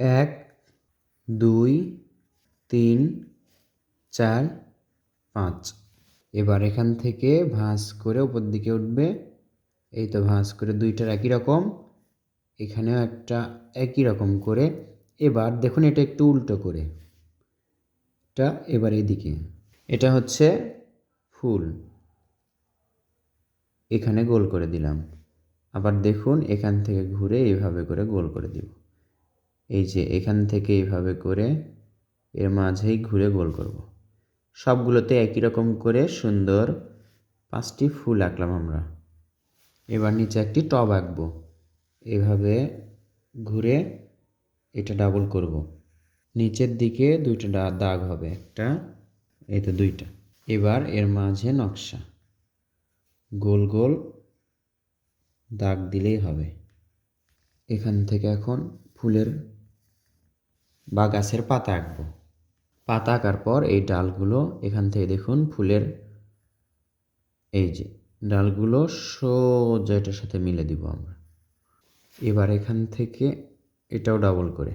1 2 3 4 5। এবার এখান থেকে ভাঁজ করে উপর দিকে উঠবে। এই তো ভাঁজ করে দুইটার একই রকম, এখানেও একটা একই রকম করে। এবার দেখুন এটা একটু উল্টো করে, এটা এবার এদিকে, এটা হচ্ছে ফুল, এখানে গোল করে দিলাম। আবার দেখুন এখান থেকে ঘুরে এইভাবে করে গোল করে দিব। এই যে এখান থেকে এইভাবে করে এর মাঝেই ঘুরে গোল করব। সবগুলোতে একই রকম করে সুন্দর 5টি ফুল আঁকলাম আমরা। এবার নিচে একটি টব আঁকবো, এভাবে ঘুরে এটা ডাবল করব। নিচের দিকে দুইটা দাগ হবে, একটা, এই তো দুইটা। এবার এর মাঝে নকশা, গোল গোল দাগ দিলেই হবে। এখান থেকে এখন ফুলের বা গাছের পাতা আঁকবো। পাতা আঁকার পর এই ডালগুলো এখান থেকে দেখুন ফুলের এই যে ডালগুলো সোজা এটার সাথে মিলে দিব আমরা। এবার এখান থেকে এটাও ডাবল করে